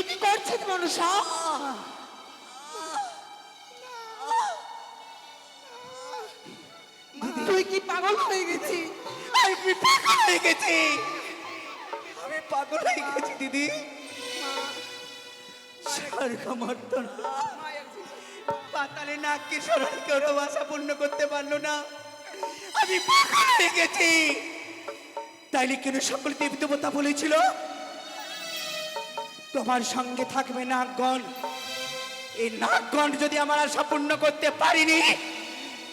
কি করছিস মনুষ্য? তুই কি পাগল হয়ে গেছিস? আমি পাগল হয়ে গেছি, আমি পাগল হয়ে গেছি দিদি। স্বর্গমর্তন পাতালে নাককে সরাই কেউ আশা পূর্ণ করতে পারলো না, আমি পাগল হয়ে গেছি। তাইলে কেন সকল দেবী দেবতা বলেছিল তোমার সঙ্গে থাকবে নাগগণ? এই নাগগণ যদি আমার আশা পূর্ণ করতে পারিনি,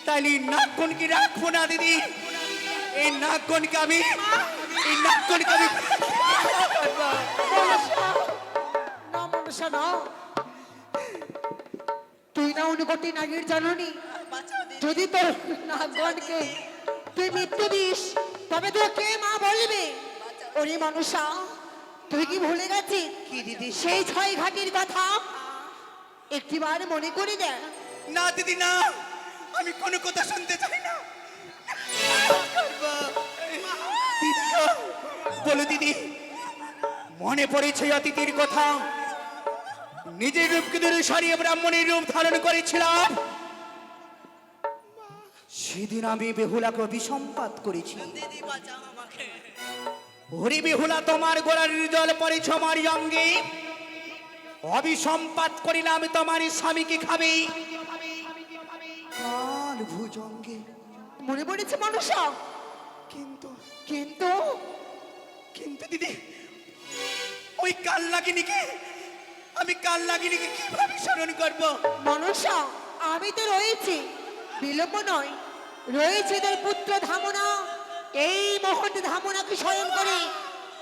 তাইলে নাগগণকে রাখবো না দিদি। এই নাগগণকে আমি না মনুষ্য না, তুই না অনুকটি নাগের জননী। যদি তোর নাগগণকে তুই মৃত্যু দিস, তবে তোর কে মা বলবে? ওরে মনুষ্য, তুই কি ভুলে গেছিস কি দিদি? সেই 6 ঘাটির কথা? একটিবার মনে করে দেখ। না দিদি না, আমি কোনো কথা শুনতে চাই না। দিদি গো, বলো দিদি, মনে পড়েছে অতীতের কথা? নিজের রূপকে দূরে সরিয়ে ব্রাহ্মণের রূপ ধারণ করেছিলাম। সেদিন আমি বেহুলাকে অভিসম্পাত করেছি। হরি বেহুলা, তোমার গোড়ার জল পড়েছ আমার অঙ্গে, অভিসম্পাত করিলাম তোমার স্বামীকে খাবে কাল ভুজঙ্গে। মনে পড়েছে মনুষ্য? কিন্তু কিন্তু কিন্তু দিদি, ওই কাল লাগিনীকে কিভাবে স্মরণ করবো? মনুষ্য, আমি তো রয়েছি, বিলম্ব নয়। রয়েছে তোর পুত্র ধামনা। এই মুহূর্তে ধামনাকে স্মরণ করে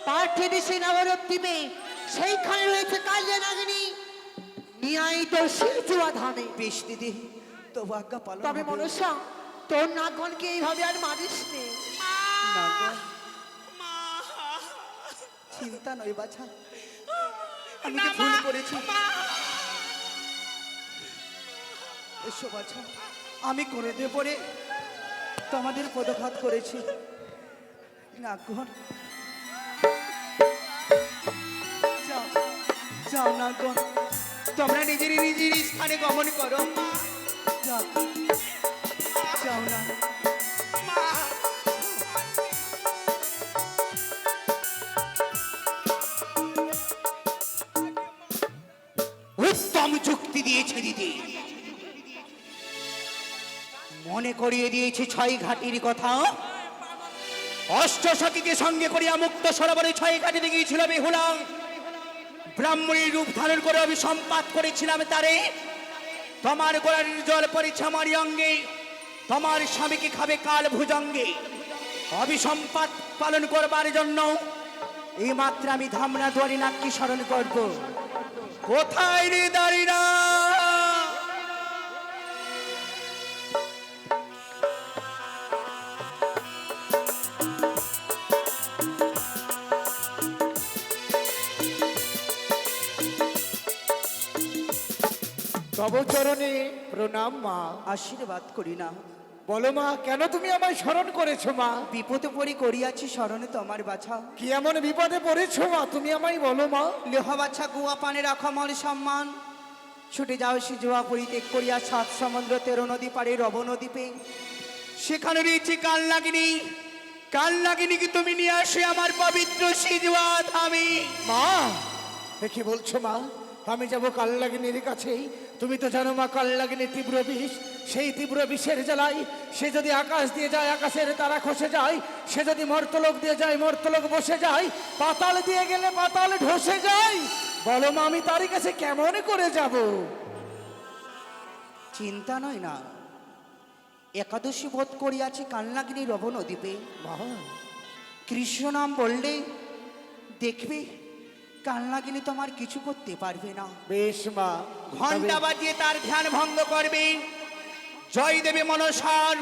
পাঠ্যে দেশে নবরক্তিমে সেইখানে রয়েছে কাল্যা নাগিনী। নিয়াই তোর শিলচুয়া ধামে। বেশ দিদি, তবু আজ্ঞা পালন তবে হবে। মনুষ্য, তোর নাগগণকে এইভাবে আর মারিস নে। না গো, চিন্তা নয় বাছা, আমি যে ভুল করেছি। এসো বাছা, আমি করে দে পরে তোমাদের পদঘাত করেছি। নাগগণ যাও, যাও নাগগণ, তোমরা নিজের স্থানে গমন করো। যাও, যাও না। উত্তম যুক্তি দিয়েছে দিদি, মনে করিয়ে দিয়েছে 6 ঘাটির কথা। অষ্টসখীকে সঙ্গে করিয়া মুক্ত সরোবরে 6 ঘাটিতে গিয়েছিল বেহুলা। ব্রাহ্মণীর রূপ ধারণ করে অভিসম্পাত করেছিলাম তারে। তোমার গোড়ার জল পড়েছে আমার অঙ্গে, তোমার স্বামীকে খাবে কাল ভুজঙ্গে। অভিসম্পাত পালন করবার জন্য এই মাত্র আমি ধামনা দুয়ারি নাককে স্মরণ করব। কোথায় রে দাঁড়িনা? তব চরণে প্রণাম মা। আশীর্বাদ করি না। বলো মা, কেন তুমি আমায় স্মরণ করেছো মা? বিপদে পড়ি করিয়াছি স্মরণে তোমার বাছা। কি এমন বিপদে পড়েছো মা, তুমি আমায় বলো মা। লেহা বাছা গুয়া পানে রাখো আমার সম্মান। ছুটে যাও সে জোয়া পরিত্যাগ করিয়া 7 সমুদ্র 13 নদী পারে রব নদীপে। সেখানে রয়েছে কাল লাগিনীকে তুমি নিয়ে আসে আমার পবিত্র সিজুয়া ধামে। মা, এ কি বলছো মা? আমি যাবো কালনাগিনীর কাছে? তুমি তো জানো মা, কালনাগিনীর তীব্র বিষ। সেই তীব্র বিষের জ্বালায় সে যদি আকাশ দিয়ে যায়, আকাশের তারা খসে যায়। সে যদি মর্তলোক দিয়ে যায়, মর্তলোক বসে যায়। পাতাল দিয়ে গেলে পাতাল ধসে যায়। বলো মা, আমি তারই কাছে কেমন করে যাব? চিন্তা নয় না, একাদশী বোধ করিয়াছি কালনাগিনী রব নদীপে। মা, কৃষ্ণ নাম বললে দেখবে কালনাগিনী তোমার কিছু করতে পারবে না। বেশ মা, ঘন্টা বাজিয়ে তার ধ্যান ভঙ্গ করবে। জয় দেবে মনসার,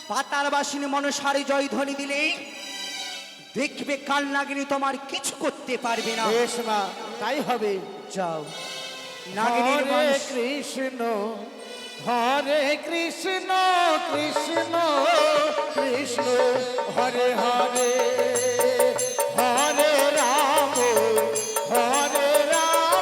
পাতাল বাসিনী মনসারে জয় ধ্বনি দিলে দেখবে কালনাগিনী তোমার কিছু করতে পারবে না। বেশ মা, তাই হবে। যাও। নাগিনীর হরে বংশ কৃষ্ণ, হরে কৃষ্ণ, কৃষ্ণ কৃষ্ণ হরে হরে, হরে রাম, হরে রাম,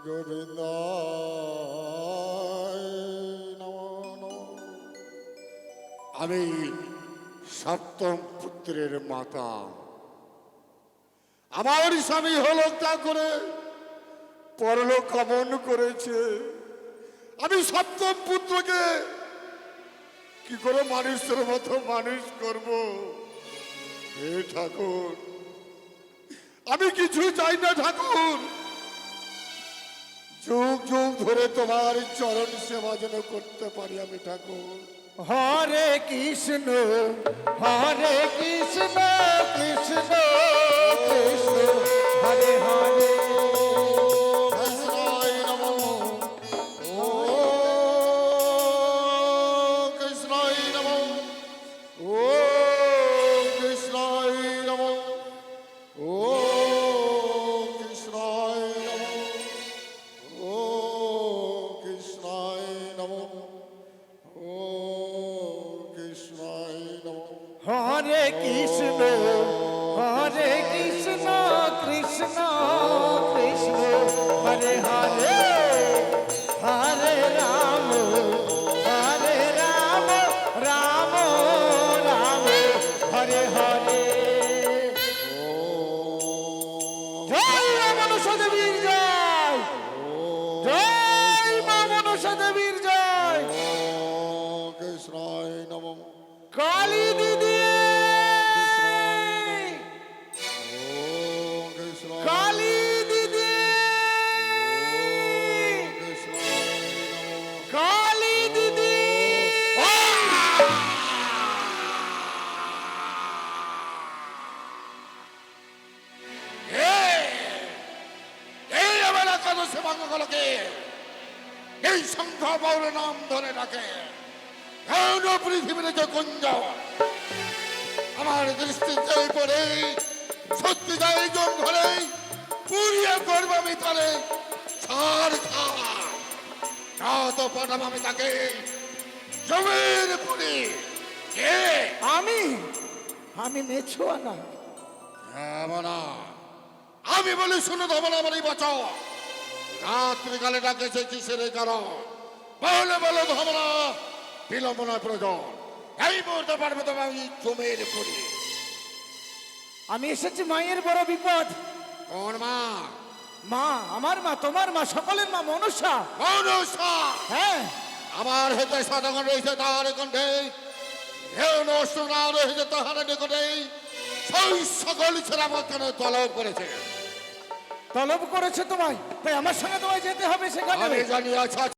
গোবিন্দ আমি সপ্তম পুত্রের মাতা। আমার স্বামী হলত্যা করে পরলোক গমন করেছে। আমি সপ্তম পুত্রকে কি করে মানুষের মতো মানুষ করব? হে ঠাকুর, আমি কিছু চাই না ঠাকুর, যুগ যুগ ধরে তোমার চরণ সেবা যেন করতে পারি আমি ঠাকুর। হরে কৃষ্ণ কৃষ্ণ কৃষ্ণ হরে হরে। কৃষ্ণায় নমঃ। ওম কৃষ্ণায় নমঃ। ওম কৃষ্ণায় নমঃ। ওম কৃষ্ণায় নমঃ। ওম কৃষ্ণায় নমঃ। ওম কৃষ্ণায় নমঃ। হরে কৃষ্ণ কৃষ্ণ কৃষ্ণ হরে হরে। হরে রাম রাম রাম হরে হরে। জয় মা মনসা দেবীর জয়, জয় মা মনসা দেবীর জয়। ওম কৃষ্ণায় নমঃ। কালী দিদি, ওম কৃষ্ণায় কালী দিদি, কৃষ্ণায় নমঃ। কালী দিদি। এই আমার একাদশ সেবাঙ্গগুলোকে এই সংঘ বৌর নাম ধরে রাখে কেন পৃথিবীতে কুঞ্জ আমার দৃষ্টিতে পড়ে সত্যি যাই জঙ্গলে পুড়িয়ে করবো আমি তারে ছাড় খাওয়া না তো পাঠাবো আমি তাকে জমির পুরি। আমি মেছুয়া না। আমি বলি শুনে দেবো না আমার এই বছর রাত্রিকালে ডাকেছে কিসের কারণ বলে বলে ধমনা বিলম্ব নয় প্রয়োজন। এই মুহূর্তে পারবো তোমার আমি জমির পুরি। আমি এসেছি মায়ের বড় বিপদ। কোন মা? মা, আমার মা, তোমার মা, সকলের মা মনসা। মনসা। হ্যাঁ, আমার হেতে সাধন রয়েছে তাহার কণ্ঠে, হেউ নষ্ট না রয়েছে তাহার নিকটে। সেই সকল ছেড়া কেন তলব করেছে? তলব করেছে তোমায়, তাই আমার সঙ্গে তোমায় যেতে হবে সেখানে। আমি জানি আচ্ছা